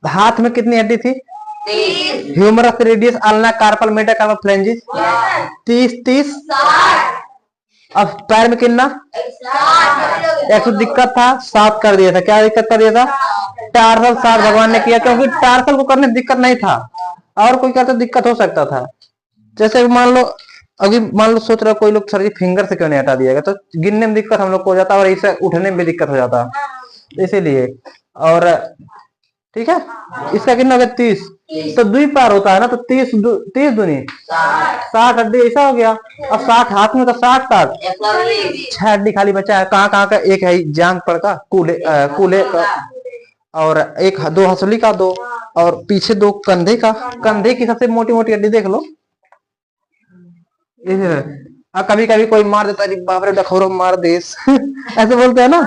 हाथ में कितनी हड्डी थी? Humerus, radius, ulna, carpal, metacarpal, phalanges 30। अब पैर में कितना? एक दिक्कत था, 7 कर दिया था। क्या दिक्कत कर दिया था? टार्सल 7 भगवान ने किया, क्योंकि टार्सल को करने दिक्कत नहीं था, और कोई करते दिक्कत हो सकता था। जैसे मान लो अभी मान लो सोच रहा कोई लोग सर जी फिंगर से क्यों नहीं हटा दिया गया, तो गिनने में दिक्कत हम लोग को हो जाता और इसे उठने में भी दिक्कत हो जाता, इसीलिए। और ठीक है, इसका कितना हो गया? 30। तो 2 पार होता है ना, तो 30 दूनी 60 हड्डी, ऐसा हो गया। अब 60 हाथ में, तो 60 6 हड्डी खाली बचा है। कहाँ कहाँ का? एक है जांग पर का, कूले का, और एक 2 हंसली का, 2 और पीछे 2 कंधे का। कंधे की सबसे मोटी मोटी हड्डी देख लो। कभी कभी कोई मार देता है, बाप रे डखोरो मार देस ऐसे बोलते हैं ना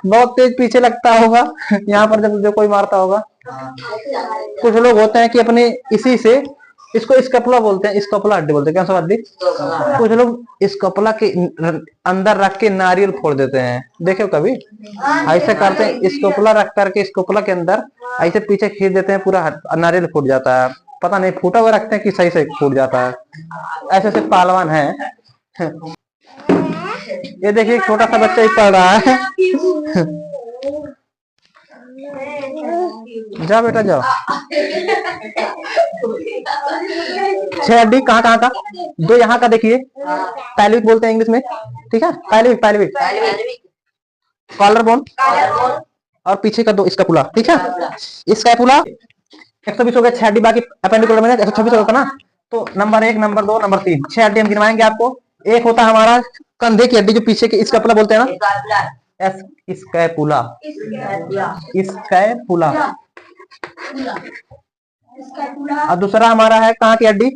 बहुत तेज पीछे लगता होगा यहाँ पर जब जो कोई मारता होगा। कुछ लोग होते हैं कि अपने इसी से, इसको स्कपला बोलते हैं, स्कपला हड्डी बोलते हैं। क्या सब हड्डी? कुछ लोग स्कपला के अंदर रख के नारियल फोड़ देते हैं, देखे कभी? ऐसे करते हैं, स्कपला रख करके स्कपला के अंदर ऐसे पीछे खींच देते हैं, पूरा नारियल फूट जाता है। पता नहीं फूटा हुआ रखते हैं कि सही से फूट जाता है। ऐसे ऐसे पहलवान है। ये देखिए छोटा सा बच्चा ही पढ़ रहा है जा बेटा जाओ। 6 हड्डी कहाँ कहाँ का? 2 यहाँ का देखिए, पैल्विक बोलते हैं इंग्लिश में, ठीक है? पैल्विक, कॉलर बोन, और पीछे का 2 स्कैपुला, ठीक है? स्कैपुला 120 हो गया। 6 हड्डी बाकी अपेंडिकुलर में 126 होगा ना। तो नंबर 1, नंबर 2, नंबर 3, 6 हड्डी हम गिनवाएंगे आपको। एक होता है हमारा कंधे की हड्डी, जो पीछे की स्कैपुला बोलते हैं ना, स्कैपुला, स्कैपुला। और दूसरा हमारा है कहाँ की हड्डी?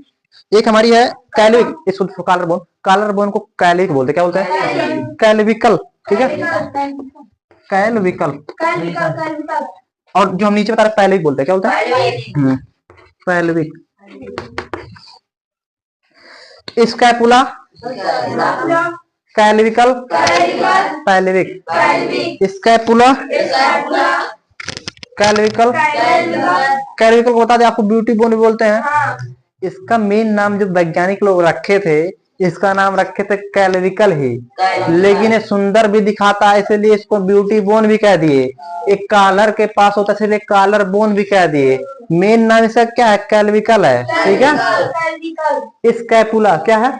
एक हमारी है कैल्विक, इसको कॉलर बोन, कॉलर बोन को कैल्विक बोलते हैं। क्या बोलते हैं? कैल्विकल, ठीक है? कैल्विकल। और जो हम नीचे बता रहे पैल्विक बोलते हैं। क्या बोलते हैं? Pelvic. Scapula, clavicle, pelvic, scapula, clavicle. Clavicle को बता दें आपको ब्यूटी बोन भी बोलते हैं। इसका मेन नाम जो वैज्ञानिक लोग रखे थे, इसका नाम रखे थे कैल्विकल ही, लेकिन ये सुंदर भी दिखाता है इसलिए इसको ब्यूटी बोन भी कह दिए। एक कॉलर के पास होता है इसलिए कॉलर बोन भी कह दिए। मेन नाम इसका क्या है? कैल्विकल है, ठीक है? स्कैपुला क्या है?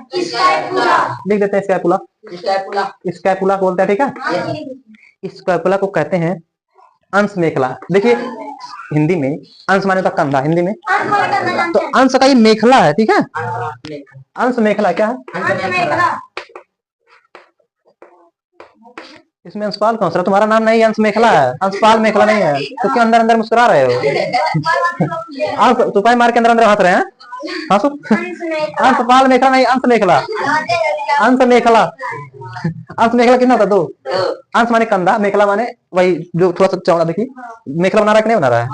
लिख देते हैं स्कैपुला, स्कैपुला बोलते हैं, ठीक है? स्कैपुला को कहते हैं अंश मेखला। देखिए हिंदी में अंश माने तो कंधा, हिंदी में तो अंश का ये मेखला है, ठीक है? अंश मेखला क्या है? इसमें अंशपाल कौन सा? तुम्हारा नाम नहीं, अंश मेखला है, अंशपाल मेखला नहीं है। तो क्यों अंदर अंदर मुस्कुरा रहे हो? तुपाई मार के अंदर अंदर हंस रहे हैं। हाँ सो अंश पाल मेखला नहीं, अंश मेखला, अंश मेखला। अंश मेखला कितना होता है? 2। अंश माने कंधा, मेखला माने वही जो थोड़ा सा चौड़ा, देखिए मेखला बना रहा है कि नहीं बना रहा है?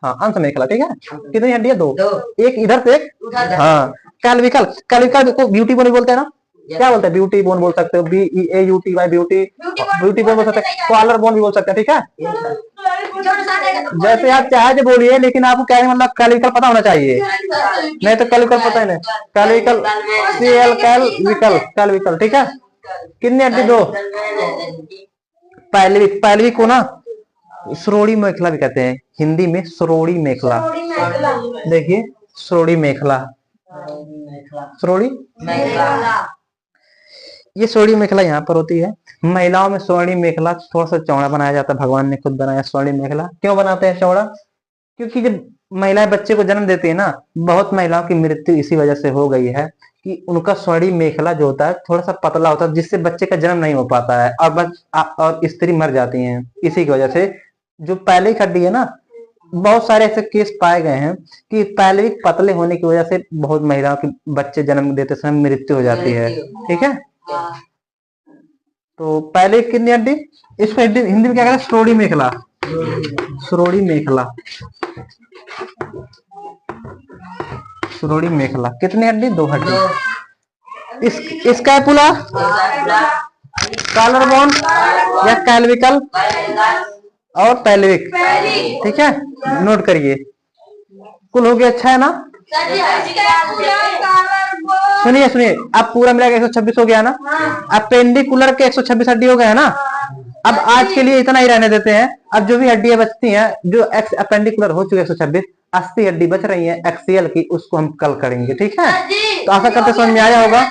हाँ, अंश मेखला, ठीक है। कितनी हड्डी है? 2। एक इधर से एक, हाँ। कैल्विकल, कैल्विकल को ब्यूटी बोन बोलते हैं ना, क्या बोलते हैं? ब्यूटी बोन बोल सकते हो, BEAUTY, ब्यूटी, ब्यूटी बोन बोल सकते हैं, कॉलर बोन भी बोल सकते हैं, ठीक है। जैसे आप चाहे जो बोलिए, लेकिन आपको क्या मतलब कैल्विकल पता होना चाहिए, नहीं तो कैल्विकल पता ही नहीं। कैल्विकल, कैल्विकल, कैल्विकल, ठीक है। कितनी हड्डी? 2। पैल्विक, पैल्विक को ना श्रोणी मेखला भी कहते हैं, हिंदी में श्रोणी मेखला। देखिए श्रोणी मेखला, श्रोणी, ये श्रोणी मेखला यहाँ पर होती है। महिलाओं में श्रोणी मेखला थोड़ा सा चौड़ा बनाया जाता है, भगवान ने खुद बनाया श्रोणी मेखला। क्यों बनाते हैं चौड़ा? क्योंकि जब महिलाएं बच्चे को जन्म देती है ना, बहुत महिलाओं की मृत्यु इसी वजह से हो गई है कि उनका श्रोणी मेखला जो होता है थोड़ा सा पतला होता है, जिससे बच्चे का जन्म नहीं हो पाता है और स्त्री मर जाती है। इसी की वजह से जो पैल्विक हड्डी है ना, बहुत सारे ऐसे केस पाए गए हैं कि पैल्विक पतले होने की वजह से बहुत महिलाओं के बच्चे जन्म देते समय मृत्यु हो जाती है, ठीक है। तो पहले कितनी हड्डी? इसको हिंदी में क्या कहते हैं? श्रोणी मेखला, श्रोणी मेखला, श्रोणी मेखला। कितनी हड्डी? 2 हड्डी। स्कैपुला, कॉलर बोन या कैल्विकल और पैल्विक, ठीक है, नोट करिए। कुल हो गया, अच्छा है ना? सुनिए सुनिए, अब पूरा मिला के 126 हो गया ना। अपेंडिकुलर के 126 हड्डी हो गए है ना। अब आज के लिए इतना ही रहने देते हैं। अब जो भी हड्डियां बचती हैं, जो अपेंडिकुलर हो चुके 126, 80 हड्डी बच रही है एक्सियल की, उसको हम कल करेंगे, ठीक है। तो आशा करते समझ में आया होगा।